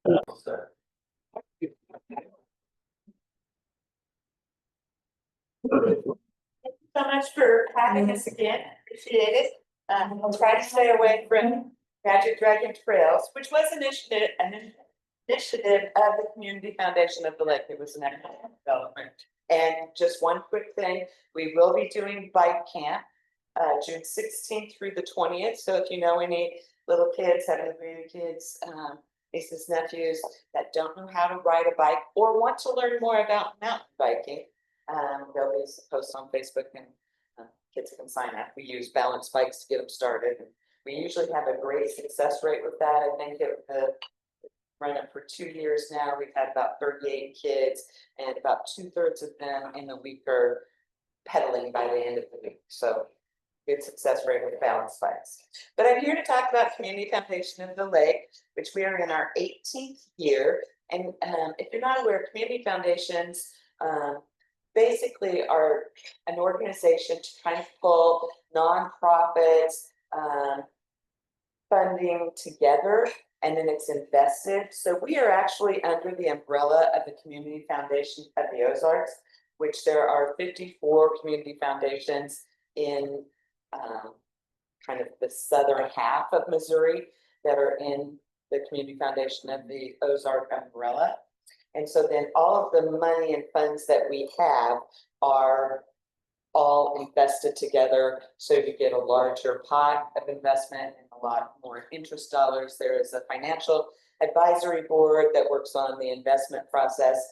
So much for having us again. Appreciate it. I'll try to stay away from Magic Dragon Trails, which was an initiative of the Community Foundation of the Lake. It was an economic development. And just one quick thing, we will be doing bike camp June 16th through the 20th. So if you know any little kids, having grandkids, nieces, nephews that don't know how to ride a bike or want to learn more about mountain biking, there'll be a post on Facebook and kids can sign up. We use balance bikes to get them started. We usually have a great success rate with that. I think run it for 2 years now. We've had about 38 kids, and about 2/3 of them in the week are pedaling by the end of the week. So good success rate with balance bikes. But I'm here to talk about Community Foundation of the Lake, which we are in our 18th year. And if you're not aware, community foundations basically are an organization to kind of pull nonprofits funding together, and then it's invested. So we are actually under the umbrella of the Community Foundation of the Ozarks, which there are 54 community foundations in kind of the southern half of Missouri that are in the Community Foundation of the Ozark umbrella. And so then all of the money and funds that we have are all invested together. So you get a larger pot of investment and a lot more interest dollars. There is a financial advisory board that works on the investment process.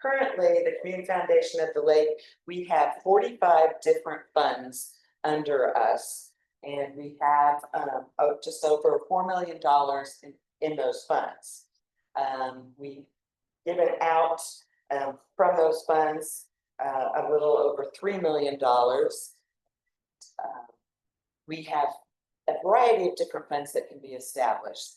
Currently, the Community Foundation of the Lake, we have 45 different funds under us, and we have just over $4 million in those funds. We given out from those funds a little over $3 million. We have a variety of different funds that can be established.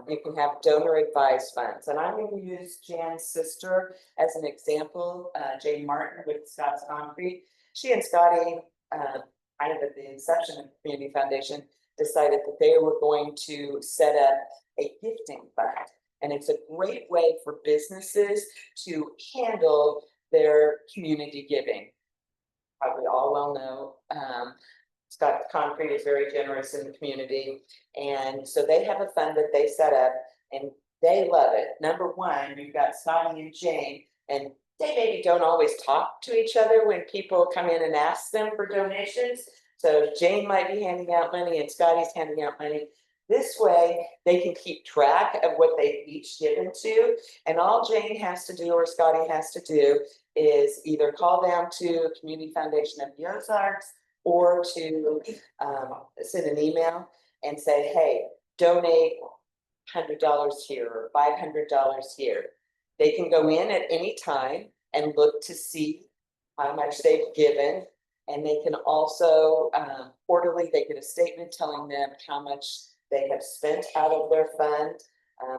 You can have donor advised funds, and I'm going to use Jan's sister as an example, Jane Martin with Scott's Concrete. She and Scotty, kind of at the inception of the Community Foundation, decided that they were going to set up a gifting fund. And it's a great way for businesses to handle their community giving. Probably all well know, Scott Concrete is very generous in the community. And so they have a fund that they set up and they love it. Number one, you've got Scotty and Jane, and they maybe don't always talk to each other when people come in and ask them for donations. So Jane might be handing out money and Scotty's handing out money. This way, they can keep track of what they've each given to, and all Jane has to do or Scotty has to do is either call down to Community Foundation of the Ozarks or to send an email and say, hey, donate $100 here or $500 here. They can go in at any time and look to see how much they've given, and they can also quarterly, they get a statement telling them how much they have spent out of their fund.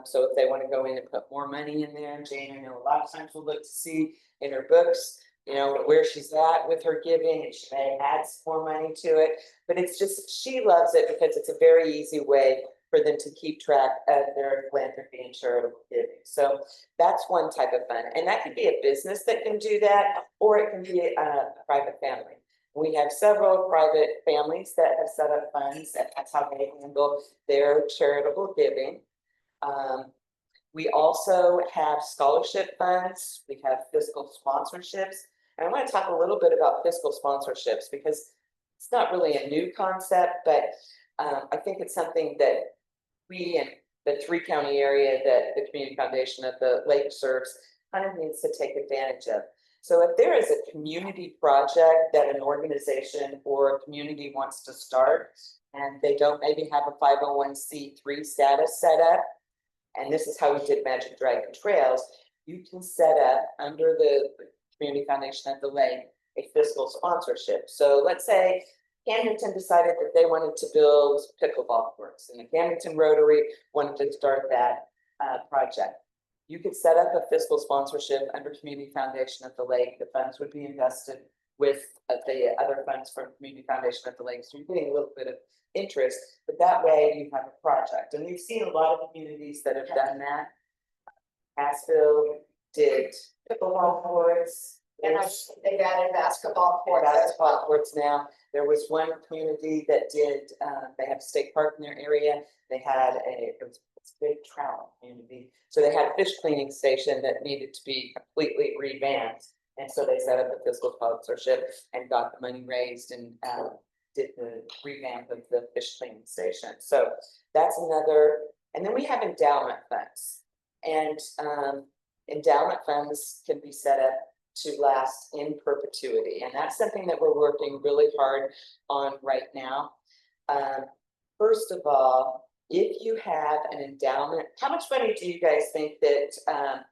So if they want to go in and put more money in there, Jane, I know a lot of times we'll look to see in her books, you know, where she's at with her giving, and she may add some more money to it. But it's just, she loves it because it's a very easy way for them to keep track of their philanthropy and charitable giving. So that's one type of fund. And that could be a business that can do that, or it can be a private family. We have several private families that have set up funds, and that's how they handle their charitable giving. We also have scholarship funds. We have fiscal sponsorships. And I want to talk a little bit about fiscal sponsorships because it's not really a new concept, but I think it's something that we in the 3-county area that the Community Foundation of the Lake serves kind of needs to take advantage of. So if there is a community project that an organization or a community wants to start, and they don't maybe have a 501c3 status set up, and this is how we did Magic Dragon Trails, you can set up under the Community Foundation of the Lake a fiscal sponsorship. So let's say Camdenton decided that they wanted to build pickleball courts, and the Camdenton Rotary wanted to start that project. You could set up a fiscal sponsorship under Community Foundation of the Lake. The funds would be invested with the other funds from Community Foundation of the Lake. So you're getting a little bit of interest, but that way you have a project. And we've seen a lot of communities that have done that. Hassville did pickleball courts. And they've added basketball courts. Basketball courts now. There was one community that did, they have a state park in their area. They had it was a big trout community. So they had a fish cleaning station that needed to be completely revamped. And so they set up a fiscal sponsorship and got the money raised and did the revamp of the fish cleaning station. So that's another, and then we have endowment funds. And endowment funds can be set up to last in perpetuity. And that's something that we're working really hard on right now. First of all, if you have an endowment, how much money do you guys think that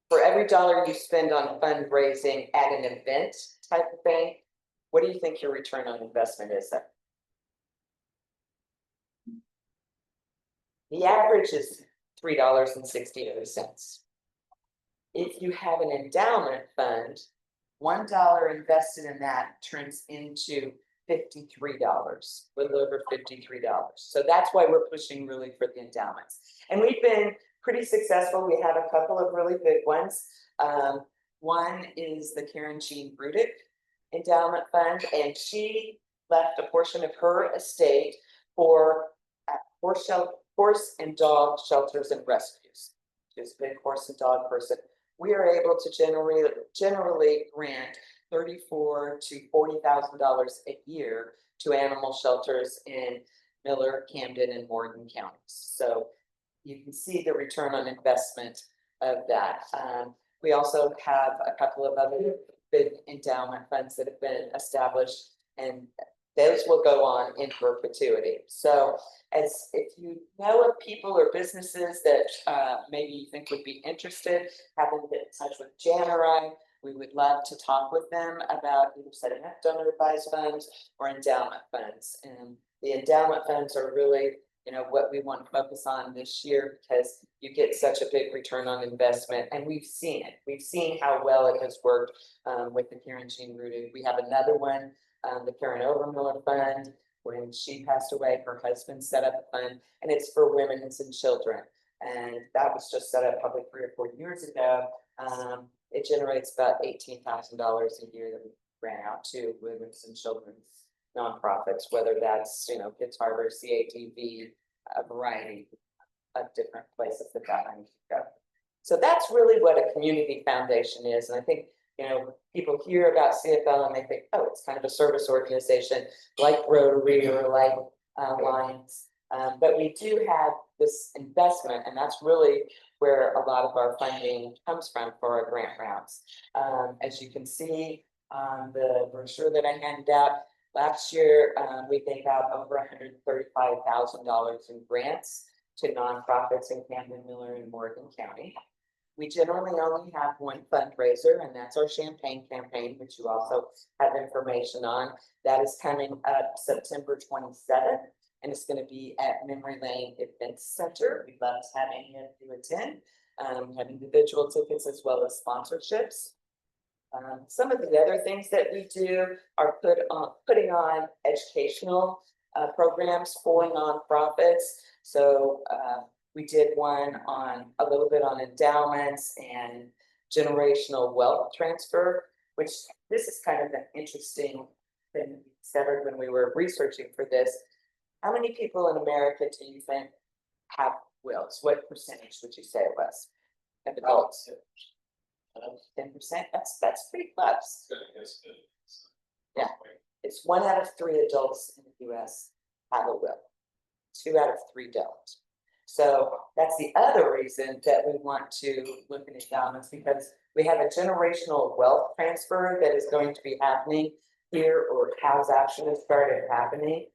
for every dollar you spend on fundraising at an event type of thing, what do you think your return on investment is there? The average is $3.68. If you have an endowment fund, $1 invested in that turns into $53, a little over $53. So that's why we're pushing really for the endowments. And we've been pretty successful. We have a couple of really big ones. One is the Karen Jean Rudick Endowment Fund, and she left a portion of her estate for horse and dog shelters and rescues. She's a big horse and dog person. We are able to generally grant $34,000 to $40,000 a year to animal shelters in Miller, Camden, and Morgan counties. So you can see the return on investment of that. We also have a couple of other big endowment funds that have been established, and those will go on in perpetuity. So as if you know of people or businesses that maybe you think would be interested, have them get in touch with Jan or I. We would love to talk with them about either setting up donor advised funds or endowment funds. And the endowment funds are really, you know, what we want to focus on this year, because you get such a big return on investment, and we've seen it. We've seen how well it has worked with the Karen Jean Rudick. We have another one, the Karen Overmiller Fund. When she passed away, her husband set up a fund, and it's for women and children. And that was just set up probably 3 or 4 years ago. It generates about $18,000 a year that we ran out to women's and children's nonprofits, whether that's, you know, Kids Harbor, CADV, a variety of different places that money can go. So that's really what a community foundation is. And I think, you know, people hear about CFL and they think, oh, it's kind of a service organization like Rotary or like Lions. But we do have this investment, and that's really where a lot of our funding comes from for our grant rounds. As you can see on the brochure that I handed out, last year we gave out over $135,000 in grants to nonprofits in Camden, Miller, and Morgan County. We generally only have one fundraiser, and that's our champagne campaign, which you also have information on. That is coming up September 27th, and it's going to be at Memory Lane Event Center. We'd love to have any of you attend. We have individual tickets as well as sponsorships. Some of the other things that we do are putting on educational programs for nonprofits. So we did one on a little bit on endowments and generational wealth transfer, which this is kind of an interesting thing we discovered when we were researching for this. How many people in America do you think have wills? What percentage would you say it was of adults? 10%. That's pretty close. Yeah, it's 1 out of 3 adults in the U.S. have a will. 2 out of 3 don't. So that's the other reason that we want to look at endowments, because we have a generational wealth transfer that is going to be happening here, or has actually started happening.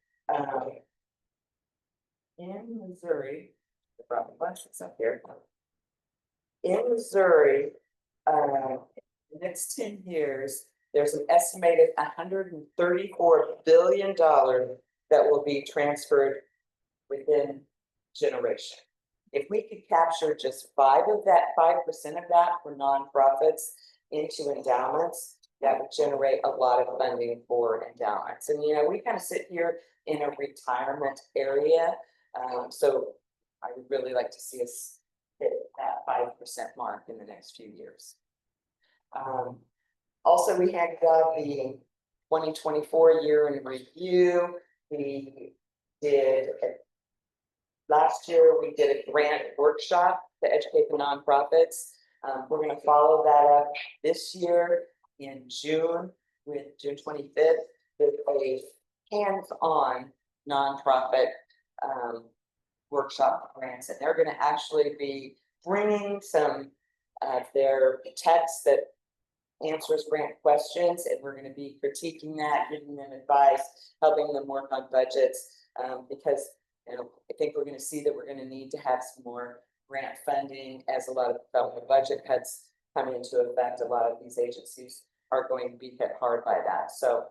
In Missouri, the bus is up here. In Missouri, the next 10 years, there's an estimated $134 billion that will be transferred within generation. If we could capture just 5% of that for nonprofits into endowments, that would generate a lot of funding for endowments. And, you know, we kind of sit here in a retirement area. So I would really like to see us hit that 5% mark in the next few years. Also, we had the 2024 year in review. We did last year, we did a grant workshop to educate the nonprofits. We're going to follow that up this year in June, with June 25th, with a hands-on nonprofit workshop grants, and they're going to actually be bringing some of their text that answers grant questions, and we're going to be critiquing that, giving them advice, helping them work on budgets, because I think we're going to see that we're going to need to have some more grant funding as a lot of the budget cuts come into effect. A lot of these agencies are going to be hit hard by that. So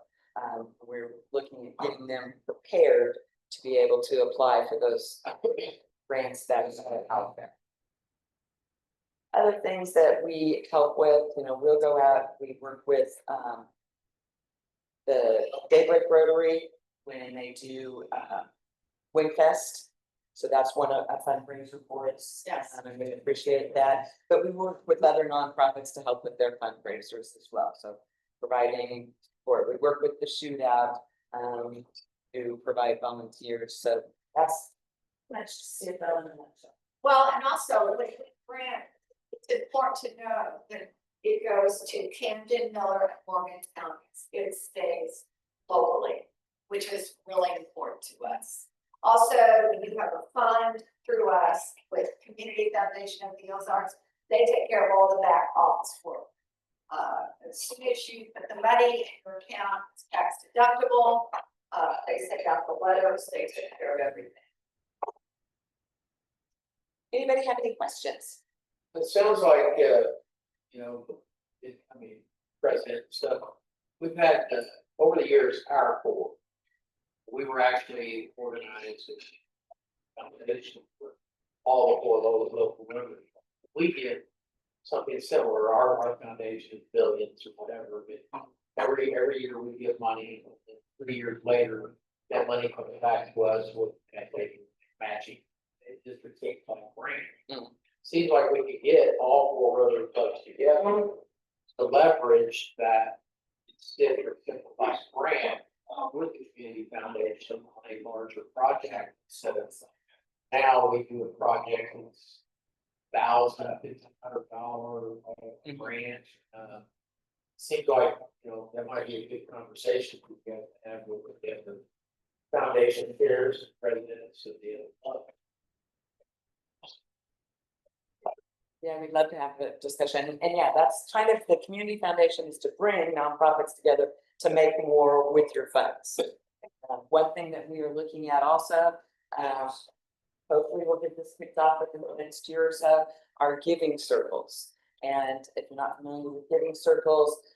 we're looking at getting them prepared to be able to apply for those grants that are out there. Other things that we help with, we'll go out, we work with the Daybreak Rotary when they do Wingfest. So that's one of a fundraiser for us. Yes. And we appreciate that. But we work with other nonprofits to help with their fundraisers as well. So providing support. We work with the shootout to provide volunteers. So that's let's just see if that in a nutshell. Well, and also with the grant, it's important to know that it goes to Camden, Miller, and Morgan counties. It stays locally, which is really important to us. Also, you have a fund through us with Community Foundation of the Ozarks. They take care of all the back office work. As soon as you put the money in your account, it's tax deductible. They send out the letters, they take care of everything. Anybody have any questions? It sounds like, president and stuff, we've had, over the years, our board. We were actually organized a foundation for all the four local women. We did something similar, our foundation, billions or whatever, but every year we give money, and 3 years later, that money comes back to us with matching. It just became like a grant. Seems like we could get all four Rotary clubs together to leverage that instead of simplified grant with the community foundation on a larger project. So now we do a project that's $1,500 grant. Seems like that might be a good conversation we can have with the foundation chairs and presidents of the club. Yeah, we'd love to have a discussion. And yeah, that's kind of the community foundation, is to bring nonprofits together to make more with your funds. One thing that we are looking at also, hopefully we'll get this kicked off within the next year or so, are giving circles. And if you're not familiar with giving circles,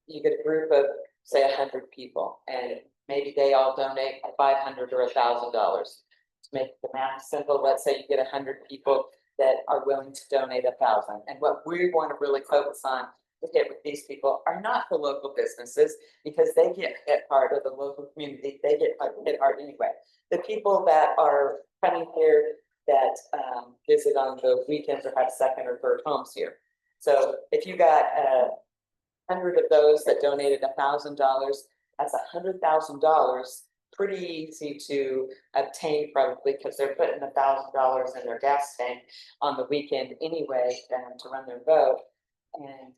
you get a group of say 100 people, and maybe they all donate $500 or $1,000. To make the math simple, let's say you get 100 people that are willing to donate 1,000. And what we want to really focus on with these people are not the local businesses, because they get hit hard, or the local community, they get hit hard anyway. The people that are coming here that visit on the weekends or have second or third homes here. So if you got 100 of those that donated $1,000, that's $100,000. Pretty easy to obtain, probably, because they're putting $1,000 in their gas tank on the weekend anyway, to run their boat. And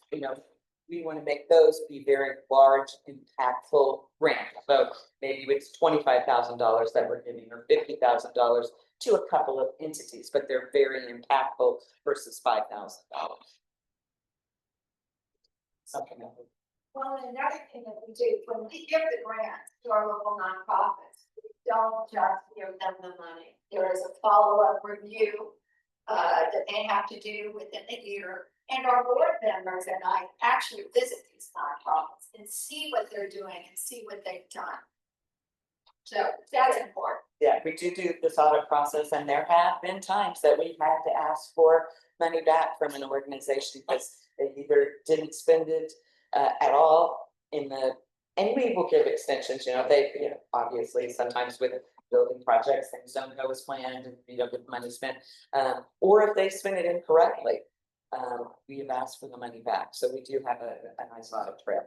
we want to make those be very large, impactful grants. So maybe it's $25,000 that we're giving, or $50,000 to a couple of entities, but they're very impactful versus $5,000. Something like that. Well, another thing that we do, when we give the grants to our local nonprofits, we don't just give them the money. There is a follow-up review that they have to do within a year. And our board members and I actually visit these nonprofits and see what they're doing and see what they've done. So that's important. Yeah, we do this audit process, and there have been times that we've had to ask for money back from an organization because they either didn't spend it at all and we will give extensions. They, obviously sometimes with building projects, things don't go as planned and you don't get the money spent. Or if they spend it incorrectly, we have asked for the money back. So we do have a nice audit trail.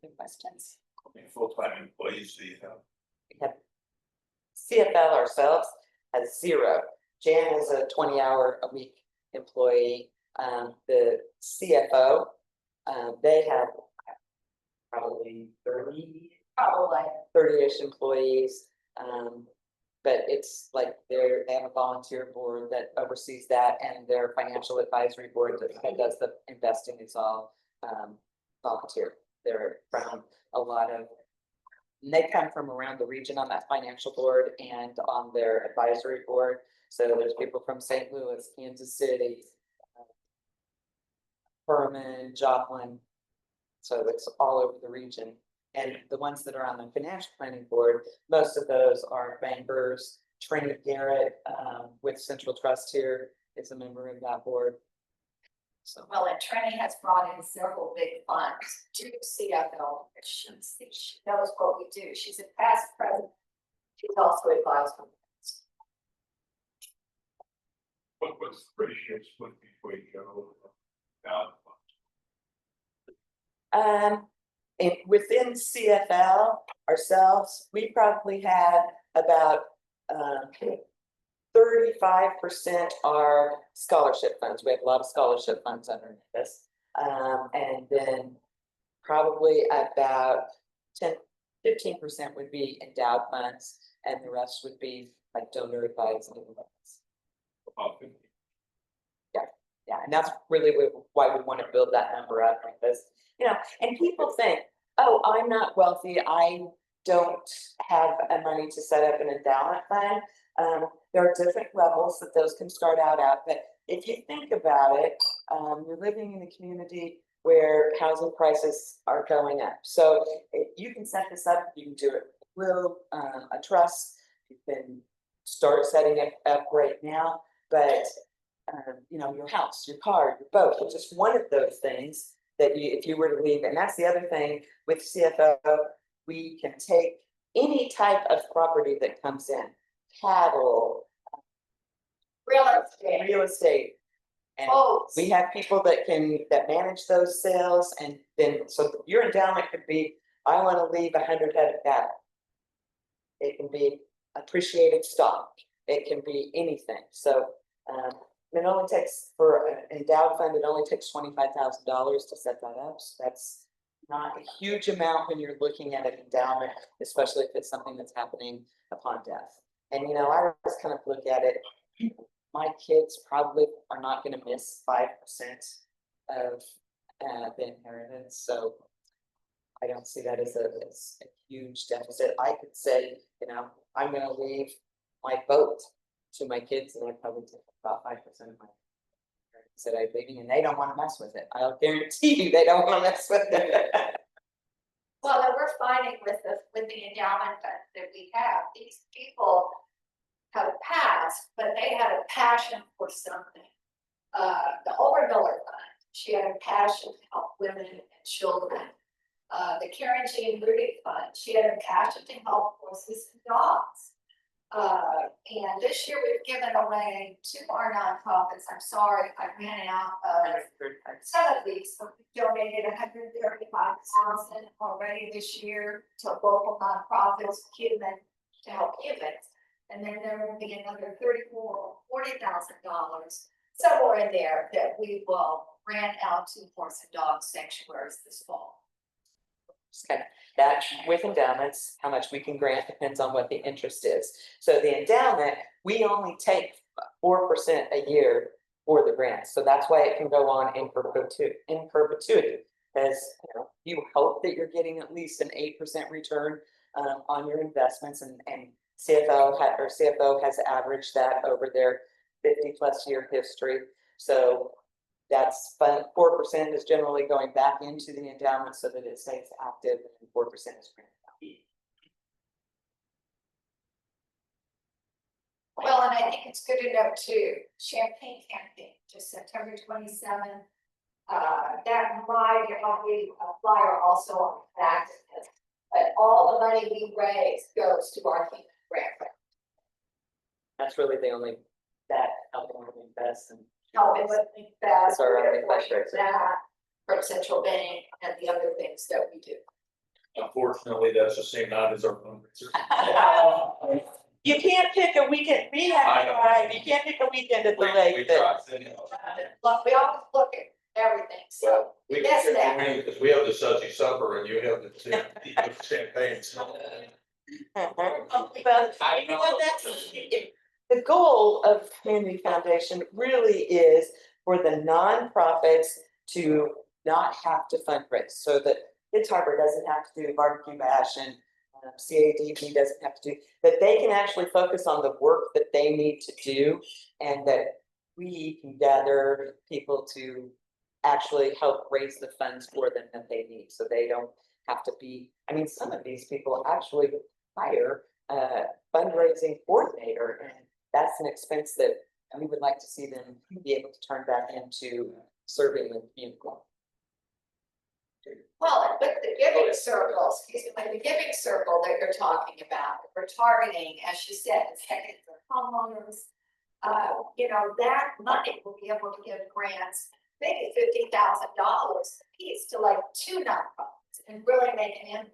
Other questions? How many full-time employees do you have? We have CFL ourselves has 0. Jan is a 20-hour-a-week employee. The CFO, they have probably 30-ish employees. But it's like they have a volunteer board that oversees that, and their financial advisory board that does the investing is all volunteer. They're from a lot of, and they come from around the region on that financial board and on their advisory board. So there's people from St. Louis, Kansas City, Furman, Joplin. So it's all over the region. And the ones that are on the financial planning board, most of those are bankers. Trini Garrett with Central Trust here is a member of that board. So Well, and Trini has brought in several big funds to CFL. She knows what we do. She's a past president. She's also advised on this. What was the ratio split between general and and within CFL ourselves, we probably have about 35% are scholarship funds. We have a lot of scholarship funds underneath this. And then probably about 15% would be endowed funds, and the rest would be like donor advised and funds. about 50? Yeah, and that's really why we want to build that number up, because, you know, and people think, oh, I'm not wealthy, I don't have money to set up an endowment fund. There are different levels that those can start out at, but if you think about it, you're living in a community where housing prices are going up. So if you can set this up, you can do it with a trust, you can start setting it up right now, but you know, your house, your car, your boat, it's just one of those things that you, if you were to leave, and that's the other thing with CFO, we can take any type of property that comes in, cattle, real estate. And Boats. we have people that manage those sales, and then, so your endowment could be, I want to leave 100 head of cattle. It can be appreciated stock, it can be anything, so, it only takes, for an endowed fund, it only takes $25,000 to set that up. So that's not a huge amount when you're looking at an endowment, especially if it's something that's happening upon death. And, you know, I always kind of look at it, my kids probably are not going to miss 5% of the inheritance. So I don't see that as a huge deficit. I could say, you know, I'm going to leave my boat to my kids, and I probably take about 5% of my parents that I'm leaving, and they don't want to mess with it. I'll guarantee you they don't want to mess with it. Well, and we're finding with the endowment fund that we have, these people have passed, but they had a passion for something. The Older Miller Fund, she had a passion to help women and children. The Karen Jean Rudy Fund, she had a passion to help horses and dogs. And this year we've given away to our nonprofits. I'm sorry, I ran out of some of these, so we donated $135,000 already this year to local nonprofits, Cuban, to help Cubans. And then there will be another $40,000 somewhere in there that we will grant out to horse and dog sanctuaries this fall. Okay, that with endowments, how much we can grant depends on what the interest is. So the endowment, we only take 4% a year for the grant. So that's why it can go on in perpetuity. Because, you know, you hope that you're getting at least an 8% return on your investments, and CFO has averaged that over their 50+ year history. So that's fun. 4% is generally going back into the endowment so that it stays active, and 4% is granted out. Well, and I think it's good to know too, Champaign Camping, just September 27th. That might be a flyer also on that. But all the money we raise goes to our human grant. That's really the only, that helping with invest and. Helping with that, Sorry, I'm gonna question. that from central bank and the other things that we do. Unfortunately, that's the same night as our fundraiser. You can't pick a weekend, we have, I know. right, you can't pick a weekend at the lake. We that- tried. Look, we always look at everything, so. Well, we, Yes, that. because we have the sudsy supper and you have the champagne, so. But you know what, that's, the goal of Community Foundation really is for the nonprofits to not have to fundraise, so that Kids Harbor doesn't have to do barbecue bash and CADV doesn't have to do, that they can actually focus on the work that they need to do, and that we can gather people to actually help raise the funds for them that they need, so they don't have to be, I mean, some of these people actually hire a fundraising coordinator, and that's an expense that we would like to see them be able to turn back into serving the community. Well, but the giving circle, excuse me, like the giving circle that you're talking about, we're targeting, as she said, second for homeowners. That money will be able to give grants, maybe $50,000 a piece to like 2 nonprofits and really make an impact.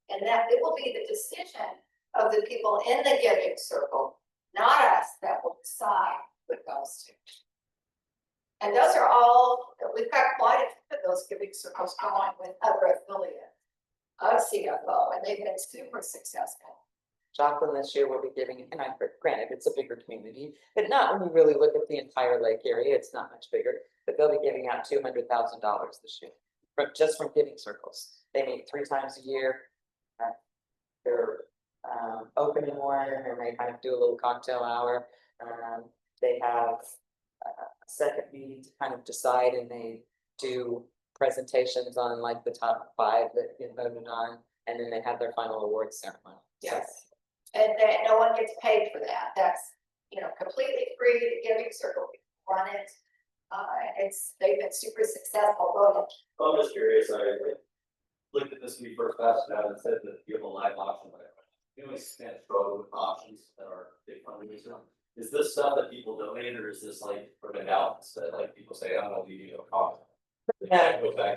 And that it will be the decision of the people in the giving circle, not us, that will decide what goes to. And those are all, we've got quite a few of those giving circles going with other affiliates of CFO, and they've been super successful. Joplin this year will be giving, and granted, it's a bigger community, but not when you really look at the entire lake area, it's not much bigger, but they'll be giving out $200,000 this year, just from giving circles. They meet 3 times a year. They're opening one, and they kind of do a little cocktail hour. They have a second meeting to kind of decide, and they do presentations on like the top 5 that get voted on, and then they have their final awards ceremony. Yes. And then no one gets paid for that. That's, completely free. The giving circle run it. They've been super successful. Go ahead. I'm just curious, I looked at this when we first passed it out and said that you have a live auction, but you always can't struggle with auctions that are big fundraisers. Is this stuff that people donate, or is this like from endowments that like people say, I'm gonna leave you a copy?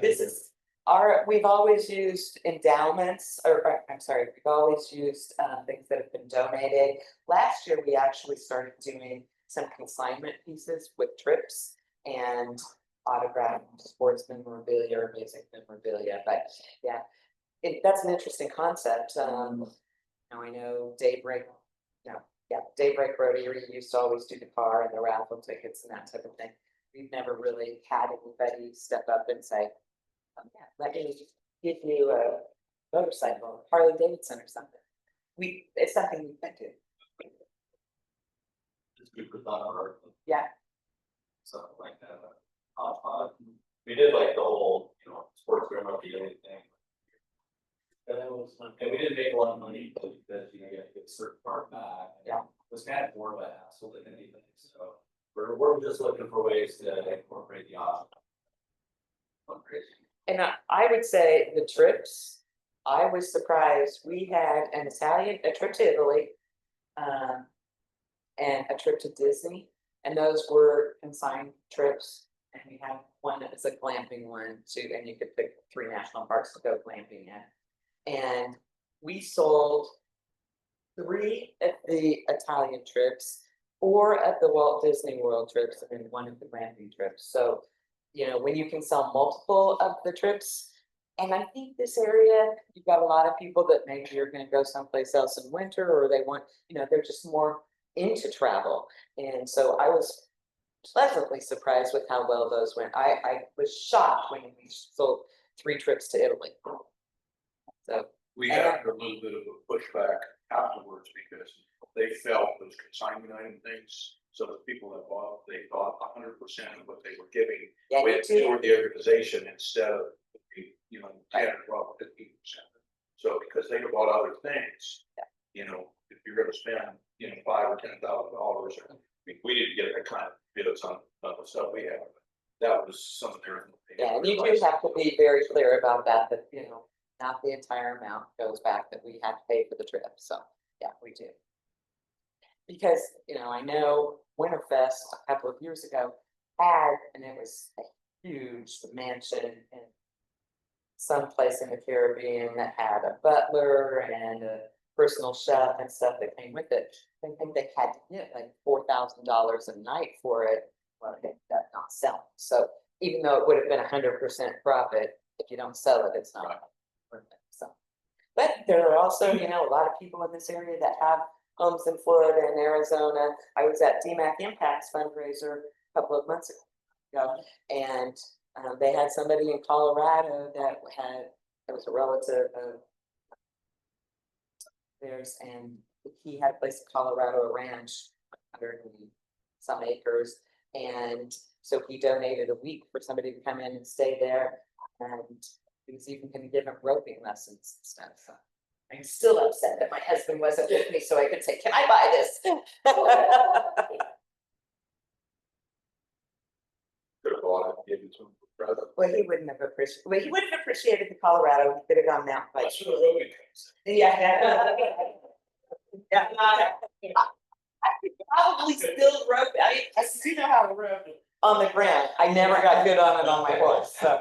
This is we've always used endowments, I'm sorry, we've always used things that have been donated. Last year, we actually started doing some consignment pieces with trips and autographed sports memorabilia or music memorabilia, but yeah, that's an interesting concept. I know Daybreak Rotary used to always do the car and the raffle tickets and that type of thing. We've never really had anybody step up and say, let me give you a motorcycle, Harley Davidson or something. It's something we can do. It's good for thought art. Yeah. Something like that. We did like the whole, sports room of the thing. And it was, and we didn't make a lot of money because you have to get a certain part back. Yeah. It was kind of more of a hassle than anything, so we're just looking for ways to incorporate the option. Fundraising. And I would say the trips, I was surprised. We had a trip to Italy, and a trip to Disney, and those were consigned trips. And we had one that was a glamping one too, and you could pick 3 national parks to go glamping in. And we sold 3 at the Italian trips, 4 at the Walt Disney World trips, and then 1 at the glamping trips. So, when you can sell multiple of the trips, and I think this area, you've got a lot of people that maybe you're going to go someplace else in winter, or they want, they're just more into travel. And so I was pleasantly surprised with how well those went. I was shocked when we sold 3 trips to Italy. So We had a little bit of a pushback afterwards because they felt those consignment item things. So the people that bought, they thought 100% of what they were giving yeah, went toward the organization instead of, 10 or 12, 15%. So because they bought other things, if you're gonna spend, $5,000 or $10,000, we didn't get that kind of bids on the stuff we have. That was some of their Yeah, and you do have to be very clear about that, you know, not the entire amount goes back, that we have to pay for the trip, so, yeah, we do. Because, you know, I know Winterfest a couple of years ago had, and it was a huge mansion in someplace in the Caribbean that had a butler and a personal chef and stuff that came with it. I think they had to get like $4,000 a night for it. Well, they got not selling. So even though it would have been 100% profit, if you don't sell it, it's not worth it. So, but there are also, you know, a lot of people in this area that have homes in Florida and Arizona. I was at DMAC Impact's fundraiser a couple of months ago, and they had somebody in Colorado that it was a relative of theirs, and he had a place in Colorado, a ranch, 100 and some acres, and so he donated a week for somebody to come in and stay there, and he was even going to give him roping lessons and stuff. So I'm still upset that my husband wasn't with me, so I could say, "Can I buy this?" Could have bought it, and given it to him for present. Well, he wouldn't have appreciated. Well, he wouldn't have appreciated the Colorado. He could have gone mountain That's biking. where the road comes Yeah. Yeah. I could probably still rope. I see know how to rope on the ground. I never got good on it on my horse. So.